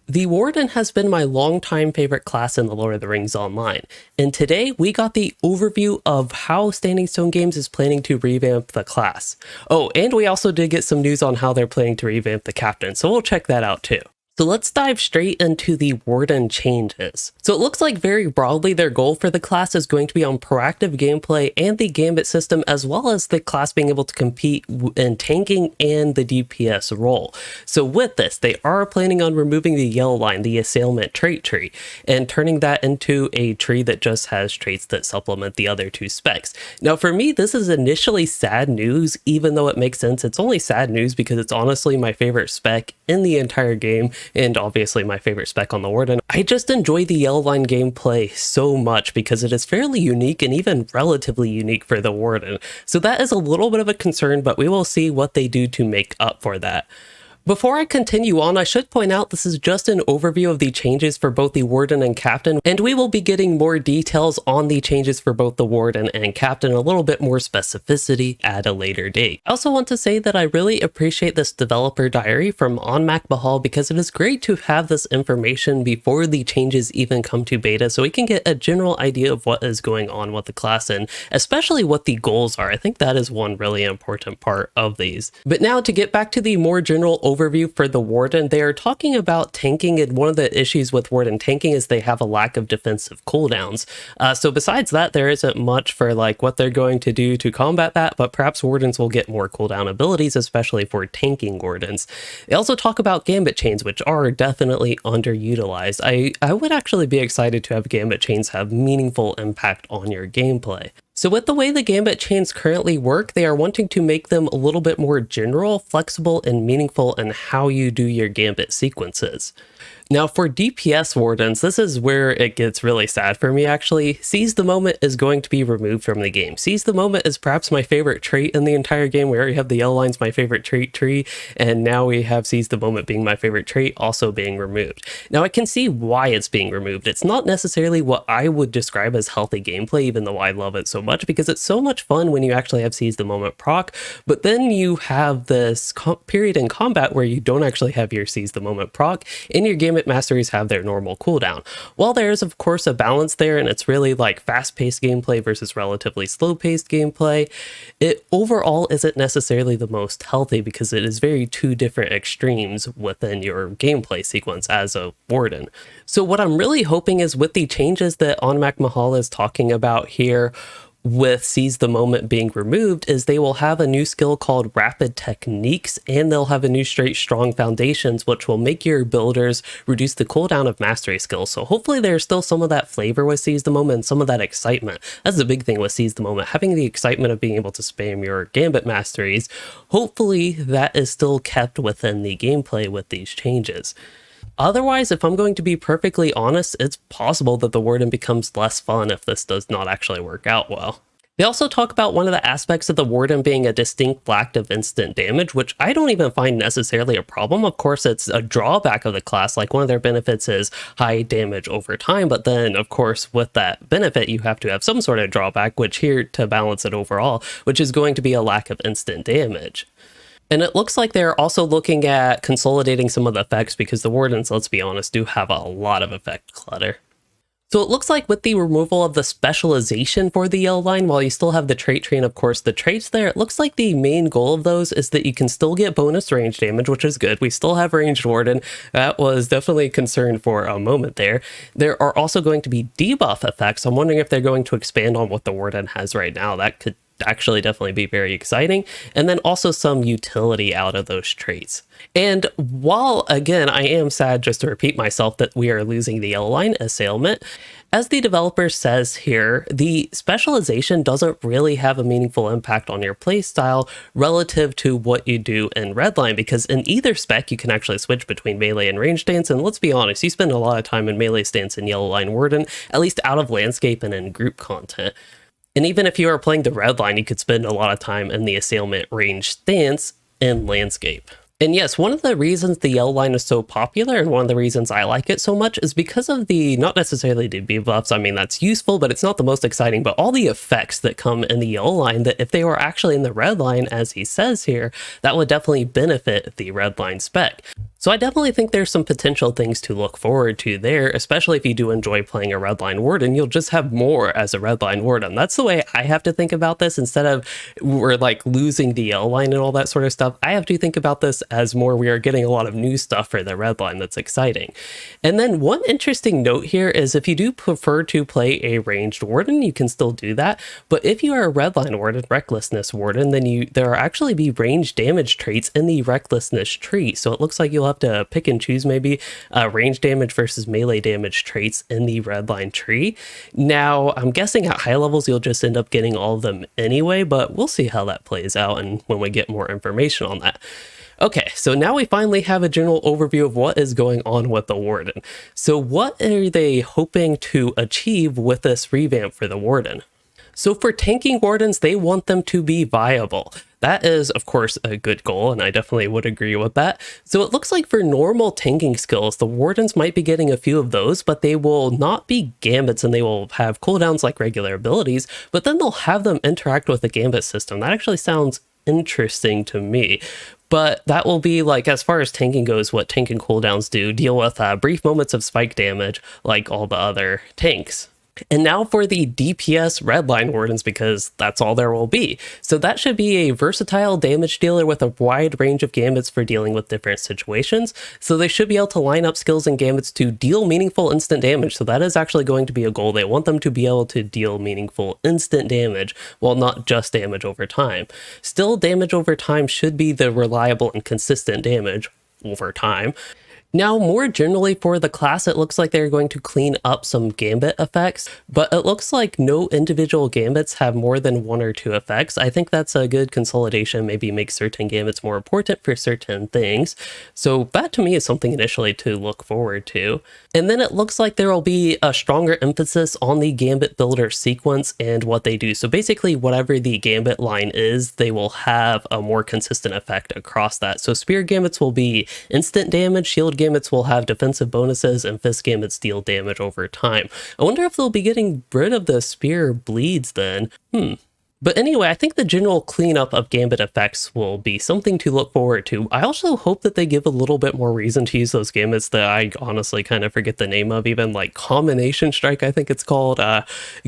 The Warden has been my longtime favorite class in the Lord of the Rings Online, and today we got the overview of how Standing Stone Games is planning to revamp the class. Oh, and we also did get some news on how they're planning to revamp the captain, so we'll check that out too. So let's dive straight into the Warden changes. So it looks like very broadly their goal for the class is going to be on proactive gameplay and the gambit system, as well as the class being able to compete in tanking and the DPS role. So with this, they are planning on removing the yellow line, the assailment trait tree, and turning that into a tree that just has traits that supplement the other two specs. Now for me, this is initially sad news, even though it makes sense. It's only sad news because it's honestly my favorite spec in the entire game, and obviously my favorite spec on the Warden. I just enjoy the yellow line gameplay so much because it is fairly unique and even relatively unique for the Warden. So that is a little bit of a concern, but we will see what they do to make up for that. Before I continue on, I should point out this is just an overview of the changes for both the Warden and Captain, and we will be getting more details on the changes for both the Warden and Captain, a little bit more specificity at a later date. I also want to say that I really appreciate this developer diary from OnMacMahal because it is great to have this information before the changes even come to beta, so we can get a general idea of what is going on with the class and especially what the goals are. I think that is one really important part of these. But now to get back to the more general overview for the Warden, they are talking about tanking, and one of the issues with Warden tanking is they have a lack of defensive cooldowns. So besides that, there isn't much for like what they're going to do to combat that, but perhaps Wardens will get more cooldown abilities, especially for tanking Wardens. They also talk about gambit chains, which are definitely underutilized. I would actually be excited to have gambit chains have meaningful impact on your gameplay. So with the way the gambit chains currently work, they are wanting to make them a little bit more general, flexible, and meaningful in how you do your gambit sequences. Now for DPS Wardens, this is where it gets really sad for me actually. Seize the Moment is going to be removed from the game. Seize the Moment is perhaps my favorite trait in the entire game. We already have the yellow lines, my favorite trait tree, and now we have Seize the Moment being my favorite trait also being removed. Now I can see why it's being removed. It's not necessarily what I would describe as healthy gameplay, even though I love it so much, because it's so much fun when you actually have Seize the Moment proc, but then you have this period in combat where you don't actually have your Seize the Moment proc, and your gambit masteries have their normal cooldown. While there's of course a balance there, and it's really like fast-paced gameplay versus relatively slow-paced gameplay, it overall isn't necessarily the most healthy because it is very two different extremes within your gameplay sequence as a Warden. So what I'm really hoping is with the changes that OnMacMahal is talking about here, with Seize the Moment being removed, is they will have a new skill called Rapid Techniques, and they'll have a new straight Strong Foundations, which will make your builders reduce the cooldown of mastery skills. So hopefully there's still some of that flavor with Seize the Moment and some of that excitement. That's the big thing with Seize the Moment, having the excitement of being able to spam your gambit masteries. Hopefully that is still kept within the gameplay with these changes. Otherwise, if I'm going to be perfectly honest, it's possible that the Warden becomes less fun if this does not actually work out well. They also talk about one of the aspects of the Warden being a distinct lack of instant damage, which I don't even find necessarily a problem. Of course, it's a drawback of the class. Like one of their benefits is high damage over time, but then of course with that benefit you have to have some sort of drawback, which here to balance it overall, which is going to be a lack of instant damage. And it looks like they're also looking at consolidating some of the effects because the Wardens, let's be honest, do have a lot of effect clutter. So it looks like with the removal of the specialization for the yellow line, while you still have the trait tree and of course the traits there, it looks like the main goal of those is that you can still get bonus range damage, which is good. We still have ranged Warden. That was definitely a concern for a moment there. There are also going to be debuff effects. I'm wondering if they're going to expand on what the Warden has right now. That could actually definitely be very exciting, and then also some utility out of those traits. And while again I am sad, just to repeat myself, that we are losing the yellow line assailment, as the developer says here, the specialization doesn't really have a meaningful impact on your playstyle relative to what you do in redline, because in either spec you can actually switch between melee and range stance, and let's be honest, you spend a lot of time in melee stance in yellow line Warden, at least out of landscape and in group content. And even if you are playing the red line, you could spend a lot of time in the assailment range stance in landscape. And yes, one of the reasons the yellow line is so popular, and one of the reasons I like it so much, is because of the, not necessarily the debuffs, I mean that's useful, but it's not the most exciting, but all the effects that come in the yellow line that if they were actually in the red line, as he says here, that would definitely benefit the red line spec. So I definitely think there's some potential things to look forward to there, especially if you do enjoy playing a Redline Warden, you'll just have more as a Redline Warden. That's the way I have to think about this. Instead of we're like losing the L line and all that sort of stuff, I have to think about this as more we are getting a lot of new stuff for the Redline that's exciting. And then one interesting note here is if you do prefer to play a ranged Warden, you can still do that. But if you are a Redline Warden, Recklessness Warden, then there are actually be range damage traits in the Recklessness tree. So it looks like you'll have to pick and choose maybe range damage versus melee damage traits in the Redline tree. Now, I'm guessing at high levels, you'll just end up getting all of them anyway, but we'll see how that plays out and when we get more information on that. Okay, so now we finally have a general overview of what is going on with the Warden. So what are they hoping to achieve with this revamp for the Warden? So for tanking Wardens, they want them to be viable. That is, of course, a good goal, and I definitely would agree with that. So it looks like for normal tanking skills, the Wardens might be getting a few of those, but they will not be gambits and they will have cooldowns like regular abilities, but then they'll have them interact with the gambit system. That actually sounds interesting to me. But that will be like, as far as tanking goes, what tanking cooldowns do, deal with brief moments of spike damage like all the other tanks. And now for the DPS Redline Wardens, because that's all there will be. So that should be a versatile damage dealer with a wide range of gambits for dealing with different situations. So they should be able to line up skills and gambits to deal meaningful instant damage. So that is actually going to be a goal. They want them to be able to deal meaningful instant damage, while not just damage over time. Still, damage over time should be the reliable and consistent damage over time. Now, more generally for the class, it looks like they're going to clean up some gambit effects, but it looks like no individual gambits have more than 1 or 2 effects. I think that's a good consolidation, maybe make certain gambits more important for certain things. So that to me is something initially to look forward to. And then it looks like there will be a stronger emphasis on the gambit builder sequence and what they do. So basically whatever the gambit line is, they will have a more consistent effect across that. So spear gambits will be instant damage, shield gambits will have defensive bonuses, and fist gambits deal damage over time. I wonder if they'll be getting rid of the spear bleeds then. But anyway, I think the general cleanup of gambit effects will be something to look forward to. I also hope that they give a little bit more reason to use those gambits that I honestly kind of forget the name of, even like Combination Strike, I think it's called.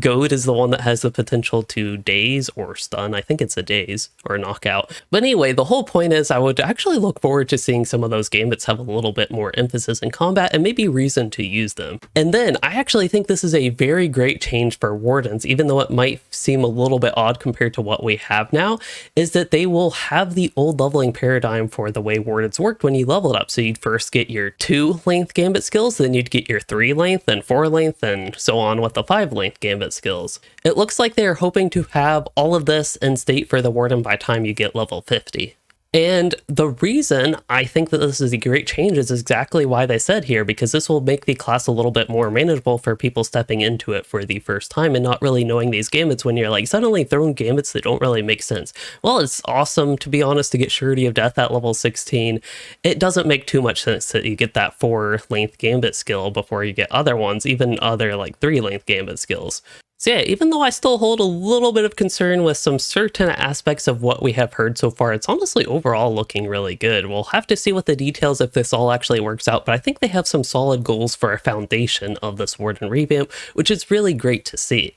Goad is the one that has the potential to daze or stun. I think it's a daze or a knockout. But anyway, the whole point is I would actually look forward to seeing some of those gambits have a little bit more emphasis in combat and maybe reason to use them. And then I actually think this is a very great change for Wardens, even though it might seem a little bit odd compared to what we have now, is that they will have the old leveling paradigm for the way Wardens worked when you leveled up. So you'd first get your 2 length gambit skills, then you'd get your 3 length and 4 length and so on with the 5 length gambit skills. It looks like they're hoping to have all of this in state for the Warden by the time you get level 50. And the reason I think that this is a great change is exactly why they said here, because this will make the class a little bit more manageable for people stepping into it for the first time and not really knowing these gambits when you're like suddenly throwing gambits that don't really make sense. Well, it's awesome, to be honest, to get Surety of Death at level 16. It doesn't make too much sense that you get that 4 length gambit skill before you get other ones, even other like 3 length gambit skills. So yeah, even though I still hold a little bit of concern with some certain aspects of what we have heard so far, it's honestly overall looking really good. We'll have to see what the details if this all actually works out, but I think they have some solid goals for a foundation of this Warden Revamp, which is really great to see.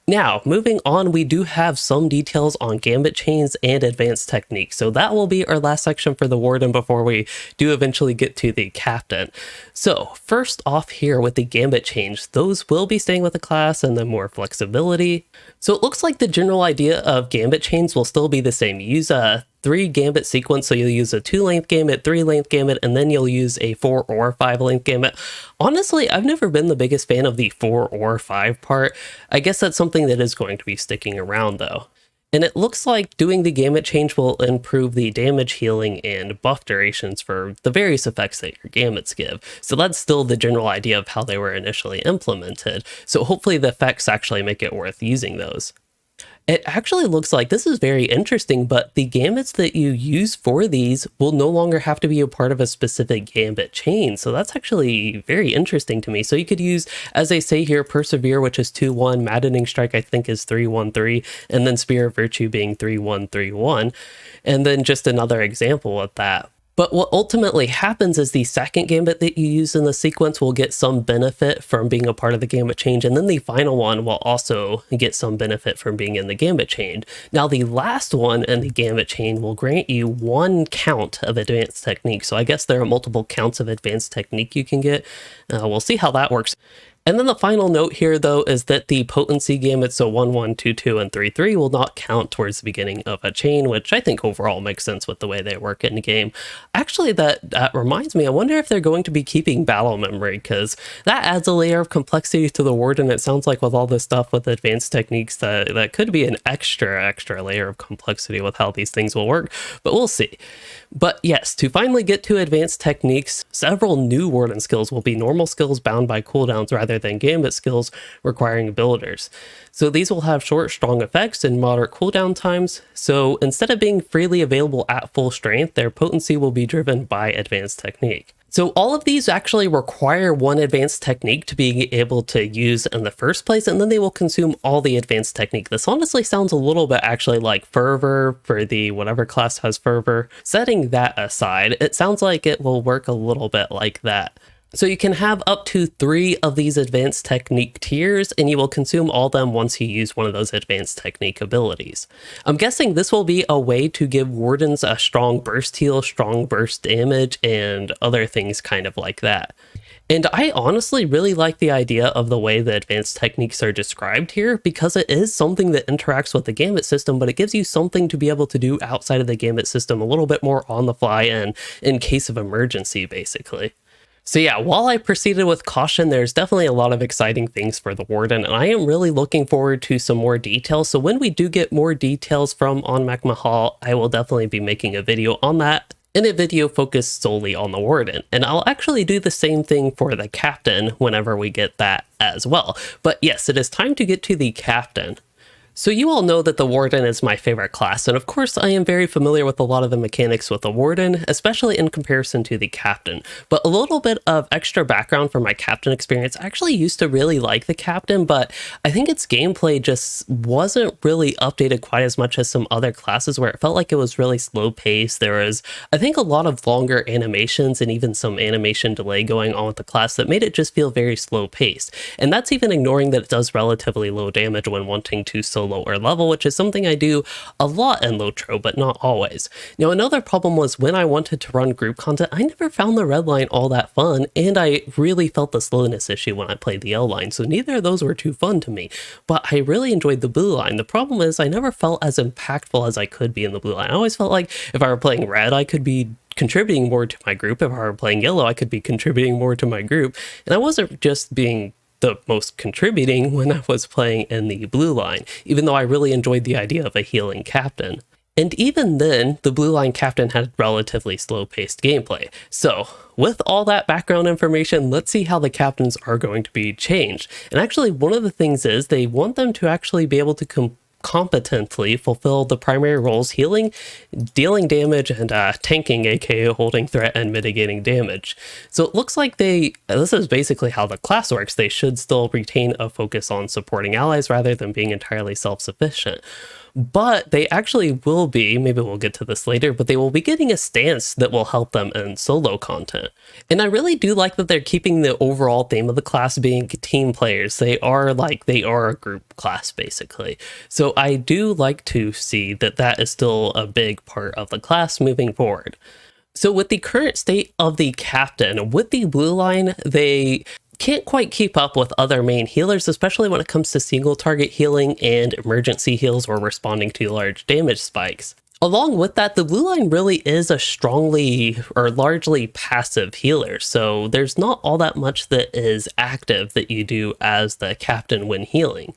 Now, moving on, we do have some details on gambit chains and advanced techniques. So that will be our last section for the Warden before we do eventually get to the Captain. So first off here with the gambit chains, those will be staying with the class and then more flexibility. So it looks like the general idea of gambit chains will still be the same. You use a 3 gambit sequence, so you'll use a 2 length gambit, 3 length gambit, and then you'll use a 4 or 5 length gambit. Honestly, I've never been the biggest fan of the 4 or 5 part. I guess that's something that is going to be sticking around though. And it looks like doing the gambit change will improve the damage, healing, and buff durations for the various effects that your gambits give. So that's still the general idea of how they were initially implemented. So hopefully the effects actually make it worth using those. It actually looks like this is very interesting, but the gambits that you use for these will no longer have to be a part of a specific gambit chain. So that's actually very interesting to me. So you could use, as they say here, Persevere, which is 2-1, Maddening Strike, I think is 3-1-3, and then Spear of Virtue being 3-1-3-1. And then just another example of that. But what ultimately happens is the second gambit that you use in the sequence will get some benefit from being a part of the gambit change, and then the final one will also get some benefit from being in the gambit chain. Now the last one in the gambit chain will grant you 1 count of advanced technique. So I guess there are multiple counts of advanced technique you can get. We'll see how that works. And then the final note here, though, is that the potency gambits, so 1, 1, 2, 2, and 3, 3, will not count towards the beginning of a chain, which I think overall makes sense with the way they work in the game. Actually, that reminds me, I wonder if they're going to be keeping battle memory, because that adds a layer of complexity to the Warden. It sounds like with all this stuff with advanced techniques, that could be an extra layer of complexity with how these things will work, but we'll see. But yes, to finally get to advanced techniques, several new Warden skills will be normal skills bound by cooldowns rather than gambit skills requiring builders. So these will have short, strong effects and moderate cooldown times. So instead of being freely available at full strength, their potency will be driven by advanced technique. So all of these actually require 1 advanced technique to be able to use in the first place, and then they will consume all the advanced technique. This honestly sounds a little bit actually like Fervor for the whatever class has Fervor. Setting that aside, it sounds like it will work a little bit like that. So you can have up to 3 of these advanced technique tiers, and you will consume all of them once you use one of those advanced technique abilities. I'm guessing this will be a way to give Wardens a strong burst heal, strong burst damage, and other things kind of like that. And I honestly really like the idea of the way the advanced techniques are described here, because it is something that interacts with the gambit system, but it gives you something to be able to do outside of the gambit system a little bit more on the fly and in case of emergency, basically. So yeah, while I proceeded with caution, there's definitely a lot of exciting things for the Warden, and I am really looking forward to some more details. So when we do get more details from On Magma Hall, I will definitely be making a video on that, and a video focused solely on the Warden. And I'll actually do the same thing for the Captain whenever we get that as well. But yes, it is time to get to the Captain. So you all know that the Warden is my favorite class, and of course I am very familiar with a lot of the mechanics with the Warden, especially in comparison to the Captain. But a little bit of extra background for my Captain experience. I actually used to really like the Captain, but I think its gameplay just wasn't really updated quite as much as some other classes, where it felt like it was really slow paced. There was, I think, a lot of longer animations and even some animation delay going on with the class that made it just feel very slow paced. And that's even ignoring that it does relatively low damage when wanting to solo lower level, which is something I do a lot in LOTRO, but not always. Now, another problem was when I wanted to run group content, I never found the red line all that fun, and I really felt the slowness issue when I played the L line, so neither of those were too fun to me. But I really enjoyed the blue line. The problem is I never felt as impactful as I could be in the blue line. I always felt like if I were playing red, I could be contributing more to my group. If I were playing yellow, I could be contributing more to my group. And I wasn't just being the most contributing when I was playing in the blue line, even though I really enjoyed the idea of a healing captain. And even then, the blue line captain had relatively slow-paced gameplay. So with all that background information, let's see how the captains are going to be changed. And actually, one of the things is they want them to actually be able to competently fulfill the primary roles: healing, dealing damage, and tanking, aka holding threat and mitigating damage. So it looks like this is basically how the class works. They should still retain a focus on supporting allies rather than being entirely self-sufficient. But they actually will be, maybe we'll get to this later, but they will be getting a stance that will help them in solo content. And I really do like that they're keeping the overall theme of the class being team players. They are a group class, basically. So I do like to see that that is still a big part of the class moving forward. So with the current state of the captain, with the blue line, they can't quite keep up with other main healers, especially when it comes to single target healing and emergency heals or responding to large damage spikes. Along with that, the blue line really is a strongly or largely passive healer, so there's not all that much that is active that you do as the captain when healing.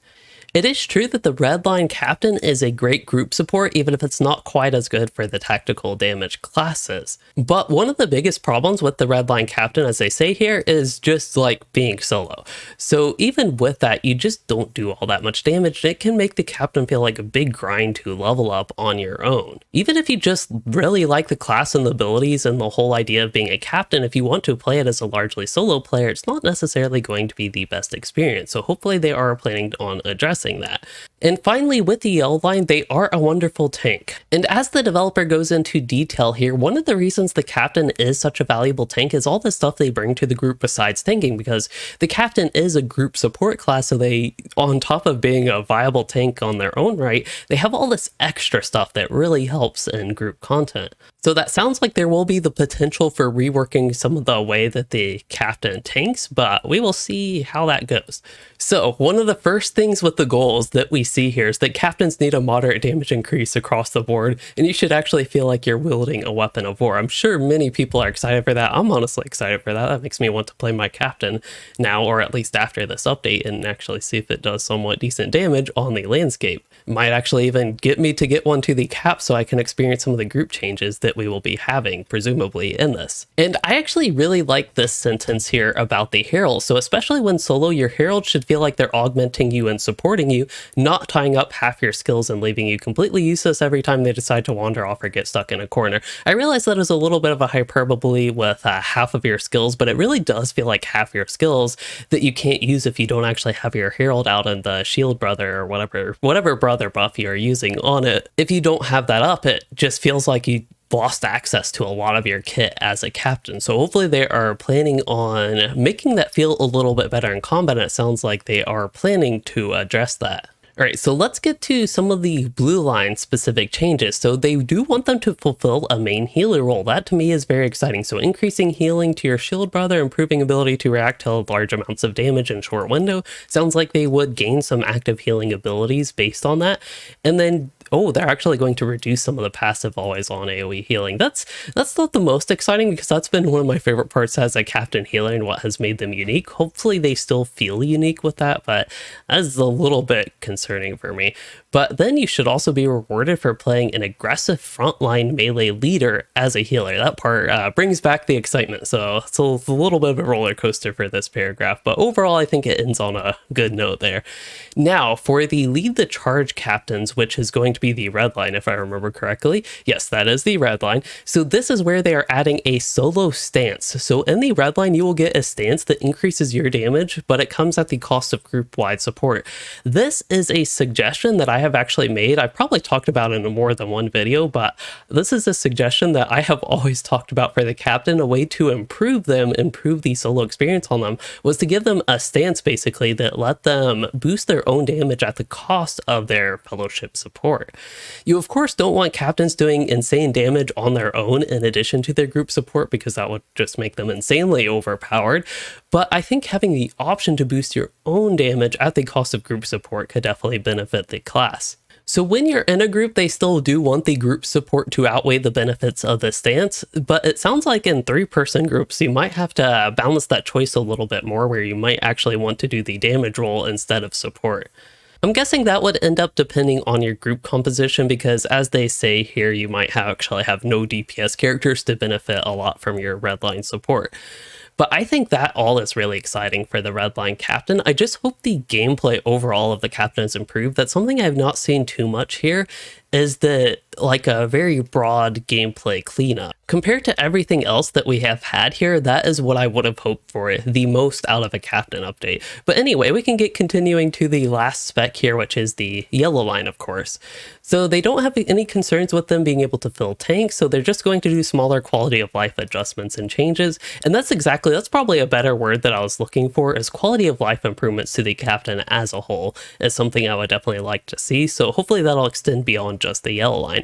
It is true that the red line captain is a great group support, even if it's not quite as good for the tactical damage classes. But one of the biggest problems with the red line captain, as they say here, is just like being solo. So even with that, you just don't do all that much damage, and it can make the captain feel like a big grind to level up on your own. Even if you just really like the class and the abilities and the whole idea of being a captain, if you want to play it as a largely solo player, it's not necessarily going to be the best experience. So hopefully they are planning on addressing that. And finally, with the yellow line, they are a wonderful tank. And as the developer goes into detail here, one of the reasons the captain is such a valuable tank is all the stuff they bring to the group besides tanking, because the captain is a group support class, so they, on top of being a viable tank on their own right, they have all this extra stuff that really helps in group content. So that sounds like there will be the potential for reworking some of the way that the captain tanks, but we will see how that goes. So one of the first things with the goals that we see here is that captains need a moderate damage increase across the board, and you should actually feel like you're wielding a weapon of war. I'm sure many people are excited for that. I'm honestly excited for that. That makes me want to play my captain now, or at least after this update, and actually see if it does somewhat decent damage on the landscape. Might actually even get me to get one to the cap so I can experience some of the group changes that we will be having, presumably, in this. And I actually really like this sentence here about the herald. So especially when solo, your herald should feel like they're augmenting you and supporting you, not tying up half your skills and leaving you completely useless every time they decide to wander off or get stuck in a corner. I realize that is a little bit of a hyperbole with half of your skills, but it really does feel like half your skills that you can't use if you don't actually have your herald out in the shield brother or whatever brother buff you're using on it. If you don't have that up, it just feels like you lost access to a lot of your kit as a captain. So hopefully they are planning on making that feel a little bit better in combat, and it sounds like they are planning to address that. All right, so let's get to some of the blue line specific changes. So they do want them to fulfill a main healer role. That to me is very exciting. So increasing healing to your shield brother, improving ability to react to large amounts of damage in short window. Sounds like they would gain some active healing abilities based on that. And then they're actually going to reduce some of the passive always on AoE healing. That's not the most exciting, because that's been one of my favorite parts as a captain healer and what has made them unique. Hopefully they still feel unique with that, but that's a little bit concerning for me. But then you should also be rewarded for playing an aggressive frontline melee leader as a healer. That part brings back the excitement. So it's a little bit of a roller coaster for this paragraph, but overall I think it ends on a good note there. Now for the lead the charge captains, which is going to be the red line if I remember correctly. Yes, that is the red line. So this is where they are adding a solo stance. So in the red line you will get a stance that increases your damage, but it comes at the cost of group-wide support. This is a suggestion that I have actually made. I've probably talked about it in more than one video, but this is a suggestion that I have always talked about for the captain. A way to improve the solo experience on them was to give them a stance basically that let them boost their own damage at the cost of their fellowship support. You of course don't want captains doing insane damage on their own in addition to their group support, because that would just make them insanely overpowered. But I think having the option to boost your own damage at the cost of group support could definitely benefit the class. So when you're in a group, they still do want the group support to outweigh the benefits of the stance, but it sounds like in 3-person groups, you might have to balance that choice a little bit more, where you might actually want to do the damage role instead of support. I'm guessing that would end up depending on your group composition, because as they say here, you might actually have no DPS characters to benefit a lot from your redline support. But I think that all is really exciting for the redline captain. I just hope the gameplay overall of the captain is improved. That's something I've not seen too much here, is that like a very broad gameplay cleanup. Compared to everything else that we have had here, that is what I would have hoped for the most out of a captain update. But anyway, we can get continuing to the last spec here, which is the yellow line, of course. So they don't have any concerns with them being able to fill tanks, so they're just going to do smaller quality of life adjustments and changes. And that's probably a better word that I was looking for, is quality of life improvements to the captain as a whole is something I would definitely like to see. So hopefully that'll extend beyond just the yellow line.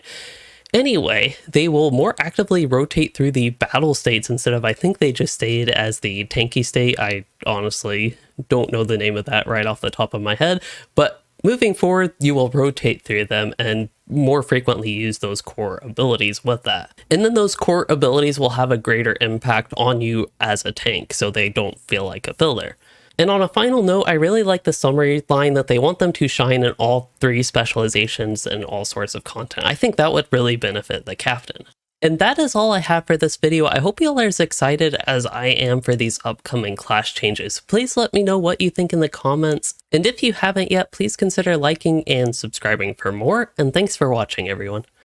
Anyway, they will more actively rotate through the battle states instead of, I think they just stayed as the tanky state. I honestly don't know the name of that right off the top of my head, but moving forward, you will rotate through them and more frequently use those core abilities with that. And then those core abilities will have a greater impact on you as a tank, so they don't feel like a filler. And on a final note, I really like the summary line that they want them to shine in all 3 specializations and all sorts of content. I think that would really benefit the captain. And that is all I have for this video. I hope you all are as excited as I am for these upcoming class changes. Please let me know what you think in the comments. And if you haven't yet, please consider liking and subscribing for more. And thanks for watching, everyone.